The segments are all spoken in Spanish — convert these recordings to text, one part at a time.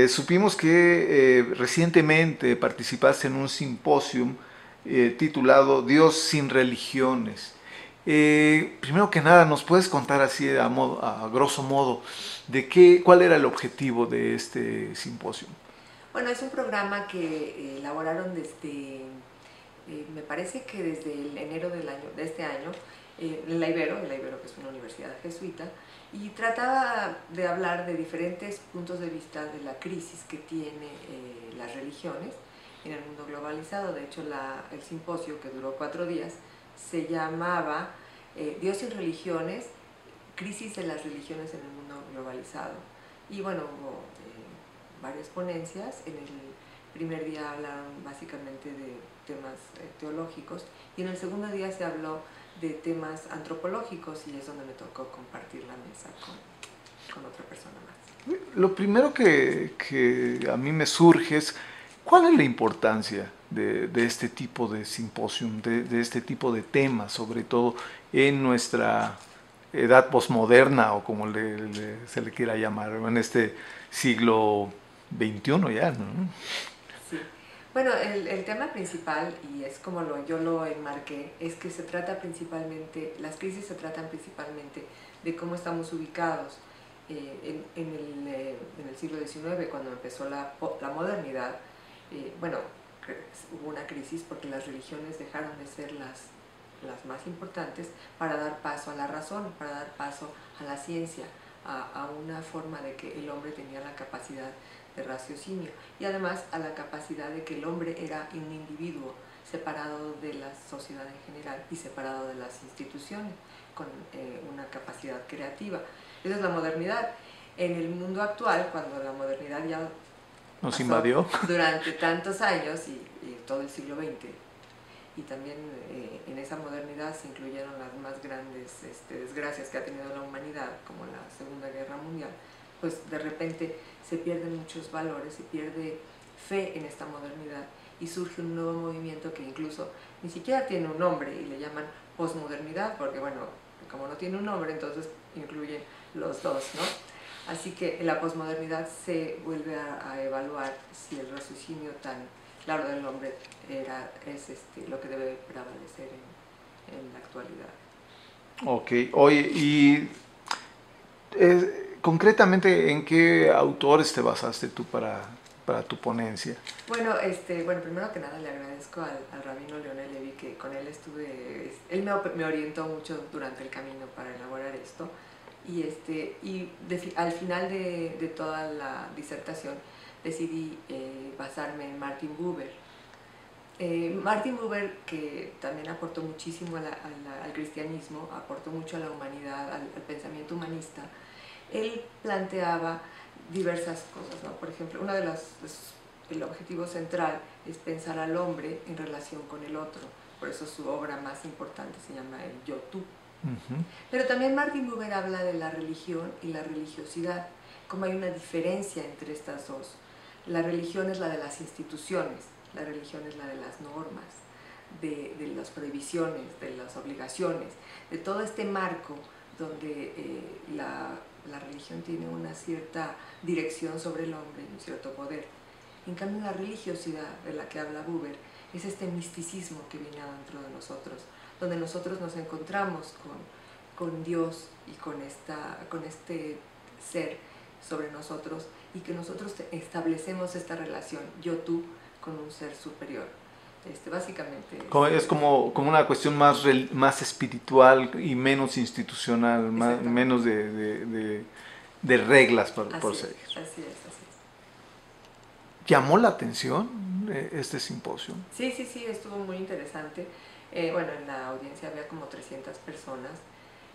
Supimos que recientemente participaste en un simposio titulado Dios sin religiones. Primero que nada, ¿nos puedes contar así a grosso modo cuál era el objetivo de este simposio? Bueno, es un programa que elaboraron desde, me parece que desde el enero de este año, la Ibero que es una universidad jesuita, y trataba de hablar de diferentes puntos de vista de la crisis que tiene las religiones en el mundo globalizado. De hecho, el simposio, que duró 4 días, se llamaba Dios sin religiones, crisis de las religiones en el mundo globalizado. Y bueno, hubo varias ponencias. En el primer día hablaron básicamente de temas teológicos, y en el segundo día se habló de temas antropológicos, y es donde me tocó compartir la mesa con otra persona más. Lo primero que a mí me surge es, ¿cuál es la importancia de este tipo de simposium, de este tipo de temas, sobre todo en nuestra edad posmoderna, o como se le quiera llamar, en este siglo XXI ya, ¿no? Sí. Bueno, el tema principal, y es como yo lo enmarqué, es que se trata principalmente, las crisis se tratan principalmente de cómo estamos ubicados en el siglo XIX, cuando empezó la modernidad. Bueno, hubo una crisis porque las religiones dejaron de ser las más importantes para dar paso a la razón, para dar paso a la ciencia, a una forma de que el hombre tenía la capacidad de raciocinio, y además a la capacidad de que el hombre era un individuo separado de la sociedad en general y separado de las instituciones, con una capacidad creativa. Esa es la modernidad. En el mundo actual, cuando la modernidad ya Nos pasó invadió. durante tantos años y todo el siglo XX, y también en esa modernidad se incluyeron las más grandes desgracias que ha tenido la humanidad, como la Segunda Guerra Mundial, pues de repente se pierden muchos valores, se pierde fe en esta modernidad, y surge un nuevo movimiento que incluso ni siquiera tiene un nombre, y le llaman posmodernidad, porque bueno, como no tiene un nombre, entonces incluye los dos, ¿no? Así que en la posmodernidad se vuelve a evaluar si el raciocinio tan claro del hombre es lo que debe prevalecer en la actualidad. Ok, oye, y concretamente, ¿en qué autores te basaste tú para tu ponencia? Bueno, bueno, primero que nada le agradezco al rabino Leonel Levi, que con él estuve, él me orientó mucho durante el camino para elaborar esto, y al final de toda la disertación decidí basarme en Martin Buber. Martin Buber, que también aportó muchísimo al cristianismo, aportó mucho a la humanidad, al pensamiento humanista. Él planteaba diversas cosas, ¿no? Por ejemplo, el objetivo central es pensar al hombre en relación con el otro. Por eso su obra más importante se llama el Yo-Tú. Pero también Martin Buber habla de la religión y la religiosidad, como hay una diferencia entre estas dos. La religión es la de las instituciones, la religión es la de las normas, de las prohibiciones, de las obligaciones, de todo este marco donde la religión tiene una cierta dirección sobre el hombre y un cierto poder. En cambio, la religiosidad de la que habla Buber es este misticismo que viene adentro de nosotros, donde nosotros nos encontramos con Dios y con este ser sobre nosotros, y que nosotros establecemos esta relación yo-tú con un ser superior. Básicamente Es como una cuestión más espiritual y menos institucional, menos de reglas por seguir. Así es. ¿Llamó la atención este simposio? Sí, estuvo muy interesante. Bueno, en la audiencia había como 300 personas,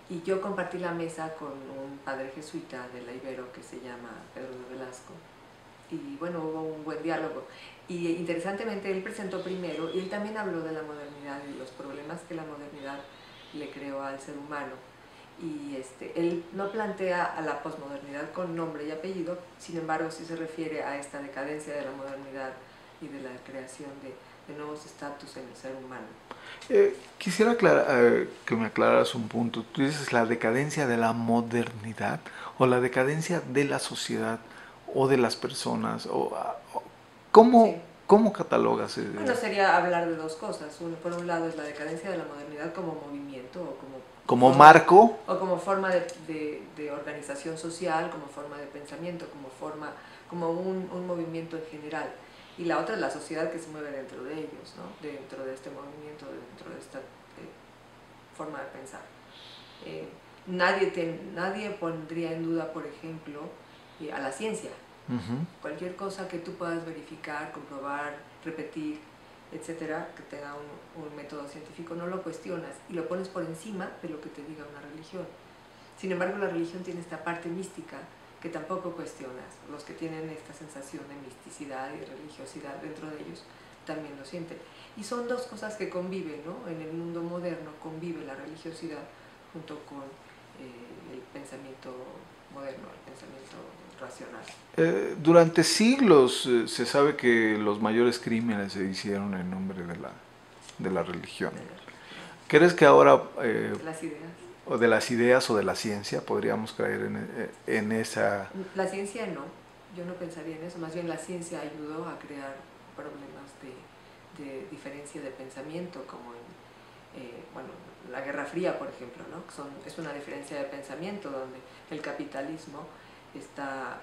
y yo compartí la mesa con un padre jesuita de la Ibero que se llama Pedro de Velasco, y bueno, hubo un buen diálogo. Y interesantemente él presentó primero, y él también habló de la modernidad y los problemas que la modernidad le creó al ser humano. Y él no plantea a la posmodernidad con nombre y apellido, sin embargo sí se refiere a esta decadencia de la modernidad y de la creación de nuevos estatus en el ser humano. Quisiera que me aclararas un punto. ¿Tú dices la decadencia de la modernidad o la decadencia de la sociedad o de las personas? ¿Cómo, Sí. cómo catalogas? Bueno, sería hablar de dos cosas. Por un lado es la decadencia de la modernidad como movimiento o como forma, marco? o como forma de organización social, como forma de pensamiento, como un movimiento en general. Y la otra es la sociedad que se mueve dentro de ellos, ¿no? Dentro de este movimiento, dentro de esta forma de pensar. Nadie pondría en duda, por ejemplo, a la ciencia. Cualquier cosa que tú puedas verificar, comprobar, repetir, etcétera, que tenga un método científico, no lo cuestionas y lo pones por encima de lo que te diga una religión. Sin embargo, la religión tiene esta parte mística que tampoco cuestionas. Los que tienen esta sensación de misticidad y religiosidad dentro de ellos también lo sienten. Y son dos cosas que conviven, ¿no? En el mundo moderno convive la religiosidad junto con el pensamiento moderno, el pensamiento racional. Durante siglos se sabe que los mayores crímenes se hicieron en nombre de la religión. ¿Crees que ahora, las ideas, o de las ideas o de la ciencia, podríamos caer en esa? La ciencia no, yo no pensaría en eso, más bien la ciencia ayudó a crear problemas de diferencia de pensamiento, como en bueno, la Guerra Fría, por ejemplo, ¿no? Es una diferencia de pensamiento donde el capitalismo está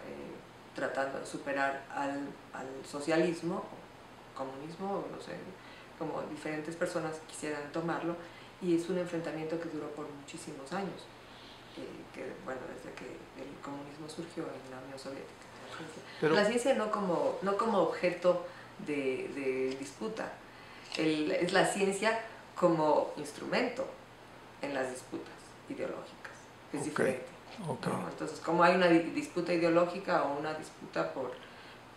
tratando de superar al socialismo, comunismo, no sé, como diferentes personas quisieran tomarlo, y es un enfrentamiento que duró por muchísimos años, bueno, desde que el comunismo surgió en la Unión Soviética. Pero la ciencia no como objeto de disputa, es la ciencia como instrumento en las disputas ideológicas, es diferente. Okay. ¿No? Entonces, como hay una disputa ideológica o una disputa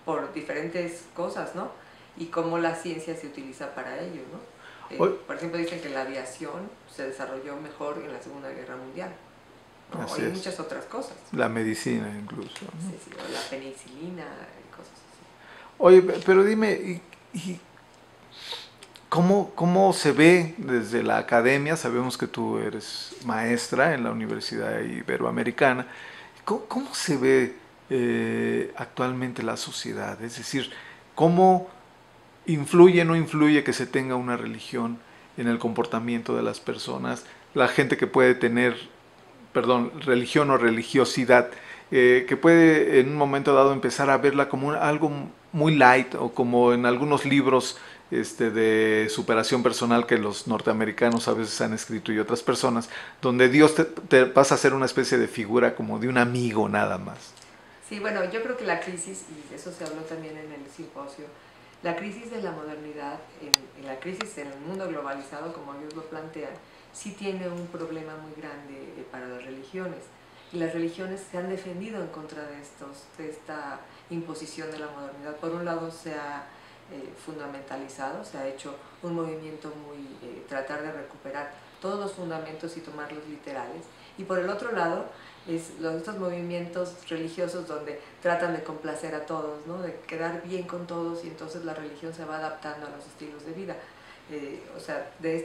por diferentes cosas, ¿no? Y cómo la ciencia se utiliza para ello, ¿no? Por ejemplo, dicen que la aviación se desarrolló mejor en la Segunda Guerra Mundial, ¿no? Hay muchas otras cosas. La medicina incluso, ¿no? Sí, o la penicilina y cosas así. Oye, pero dime, ¿cómo se ve desde la academia? Sabemos que tú eres maestra en la Universidad Iberoamericana. ¿Cómo se ve actualmente la sociedad? Es decir, ¿cómo influye o no influye que se tenga una religión en el comportamiento de las personas? La gente que puede tener, religión o religiosidad, que puede en un momento dado empezar a verla como algo muy light, o como en algunos libros de superación personal que los norteamericanos a veces han escrito, y otras personas, donde Dios te pasa a ser una especie de figura como de un amigo nada más. Sí, bueno, yo creo que la crisis, y de eso se habló también en el simposio, la crisis de la modernidad, en la crisis en el mundo globalizado, como ellos lo plantean, sí tiene un problema muy grande para las religiones. Y las religiones se han defendido en contra de esta imposición de la modernidad. Por un lado se ha fundamentalizado, se ha hecho un movimiento muy tratar de recuperar todos los fundamentos y tomarlos literales. Y por el otro lado, estos movimientos religiosos donde tratan de complacer a todos, ¿no? De quedar bien con todos, y entonces la religión se va adaptando a los estilos de vida. O sea, de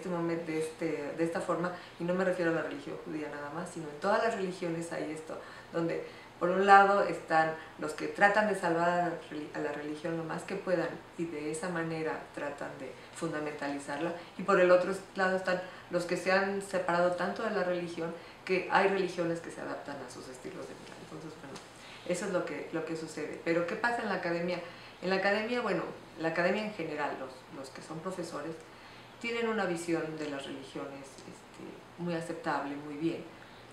esta forma, y no me refiero a la religión judía nada más, sino en todas las religiones hay esto, donde por un lado están los que tratan de salvar a la religión lo más que puedan y de esa manera tratan de fundamentalizarla, y por el otro lado están los que se han separado tanto de la religión que hay religiones que se adaptan a sus estilos de vida. Entonces, bueno, eso es lo que sucede. Pero ¿qué pasa en la academia? En la academia, bueno, la academia en general, los que son profesores, tienen una visión de las religiones muy aceptable, muy bien.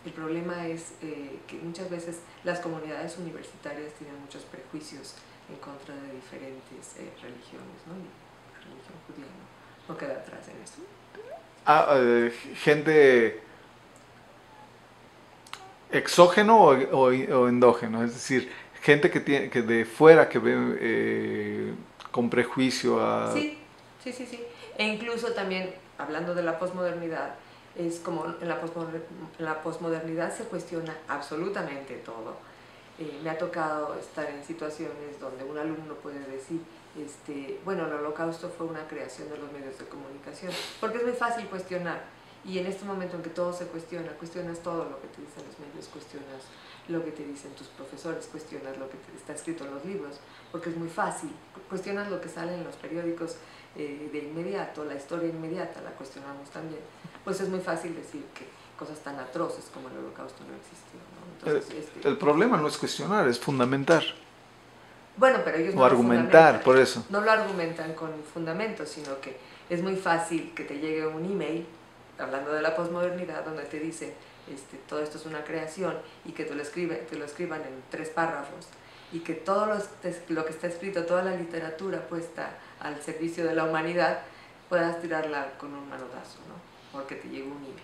El problema es que muchas veces las comunidades universitarias tienen muchos prejuicios en contra de diferentes religiones, ¿no? Y la religión judía no queda atrás en eso. Gente exógeno o endógeno, es decir, gente que de fuera que ve con prejuicio a... Sí. E incluso también, hablando de la posmodernidad, Es como en la posmodernidad se cuestiona absolutamente todo. Me ha tocado estar en situaciones donde un alumno puede decir, bueno, el holocausto fue una creación de los medios de comunicación, porque es muy fácil cuestionar. Y en este momento en que todo se cuestiona, cuestionas todo lo que te dicen los medios, cuestionas lo que te dicen tus profesores, cuestionas lo que está escrito en los libros, porque es muy fácil, cuestionas lo que sale en los periódicos de inmediato, la historia inmediata la cuestionamos también, pues es muy fácil decir que cosas tan atroces como el holocausto no existió, ¿no? Entonces, el problema no es cuestionar, es fundamentar. Bueno, pero ellos O no argumentar, por eso. no lo argumentan con fundamentos, sino que es muy fácil que te llegue un email, hablando de la posmodernidad, donde te dice todo esto es una creación y que te lo escriban en 3 párrafos y que todo lo que está escrito, toda la literatura puesta al servicio de la humanidad, puedas tirarla con un manotazo, ¿no? Porque te llegó un email.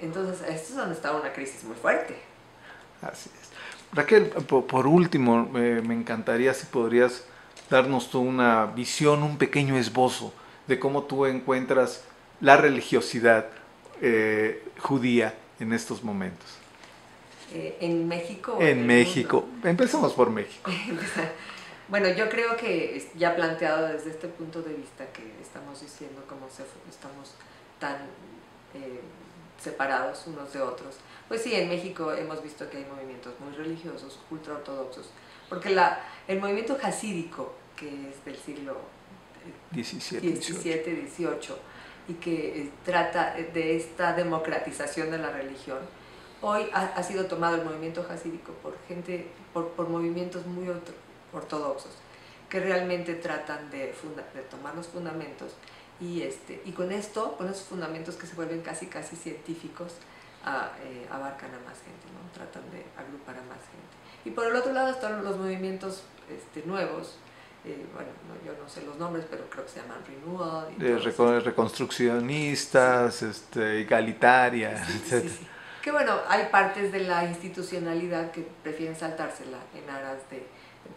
Entonces, esto es donde está una crisis muy fuerte. Así es. Raquel, por último, me encantaría si podrías darnos tú una visión, un pequeño esbozo de cómo tú encuentras la religiosidad judía en estos momentos. ¿En México o En el México. mundo? Empecemos por México. Bueno, yo creo que ya planteado desde este punto de vista que estamos diciendo cómo estamos tan separados unos de otros, pues sí, en México hemos visto que hay movimientos muy religiosos, ultraortodoxos, porque el movimiento hasídico, que es del siglo XVII, XVIII, y que trata de esta democratización de la religión, hoy ha sido tomado el movimiento hasídico por movimientos muy ortodoxos, que realmente tratan de tomar los fundamentos y con esos fundamentos que se vuelven casi científicos, abarcan a más gente, ¿no? Tratan de agrupar a más gente. Y por el otro lado están los movimientos nuevos, bueno, yo no sé los nombres, pero creo que se llaman Renewal. Reconstruccionistas, egalitarias, sí, etc. sí, sí. Que bueno, hay partes de la institucionalidad que prefieren saltársela en aras de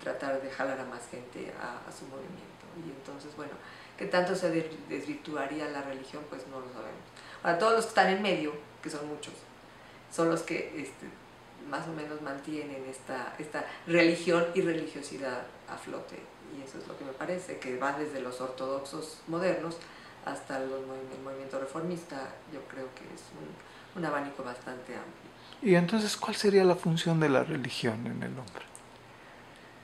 tratar de jalar a más gente a su movimiento. Y entonces, bueno, ¿qué tanto se desvirtuaría la religión? Pues no lo sabemos. Ahora, todos los que están en medio, que son muchos, son los que más o menos mantienen esta religión y religiosidad a flote. Y eso es lo que me parece, que va desde los ortodoxos modernos hasta el movimiento reformista. Yo creo que es un abanico bastante amplio. Y entonces, ¿cuál sería la función de la religión en el hombre?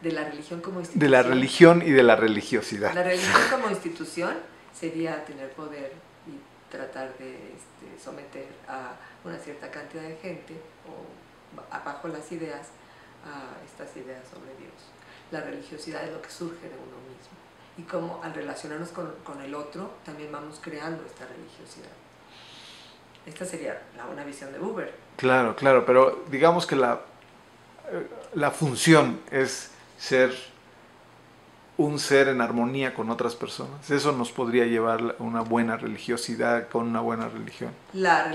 De la religión como institución. De la religión y de la religiosidad. La religión como institución sería tener poder y tratar de someter a una cierta cantidad de gente o bajo las ideas a estas ideas sobre Dios. La religiosidad es lo que surge de uno mismo y como al relacionarnos con el otro también vamos creando esta religiosidad. Esta sería una visión de Buber. Claro, pero digamos que la función es ser un ser en armonía con otras personas. Eso nos podría llevar a una buena religiosidad, con una buena religión. La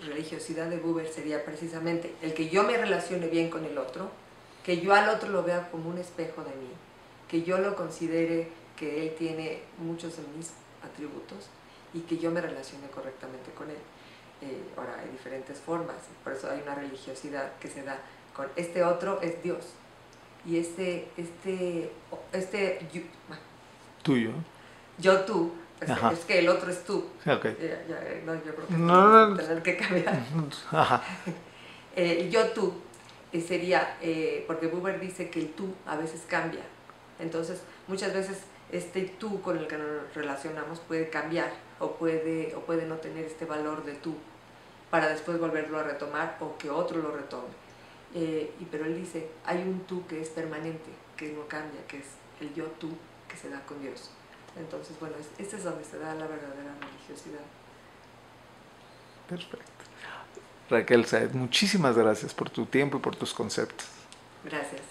religiosidad de Buber sería precisamente el que yo me relacione bien con el otro, que yo al otro lo vea como un espejo de mí, que yo lo considere que él tiene muchos de mis atributos y que yo me relacione correctamente con él. Ahora, hay diferentes formas, por eso hay una religiosidad que se da con este otro es Dios. Y tuyo. Tú, es que el otro es tú. Okay. No, yo creo que no, tener que cambiar. Ajá. Tú sería, porque Buber dice que el tú a veces cambia. Entonces, muchas veces tú con el que nos relacionamos puede cambiar o puede no tener este valor de tú para después volverlo a retomar o que otro lo retome. Pero él dice, hay un tú que es permanente, que no cambia, que es el yo-tú que se da con Dios. Entonces, bueno, este es donde se da la verdadera religiosidad. Perfecto. Raquel Sáez, muchísimas gracias por tu tiempo y por tus conceptos. Gracias.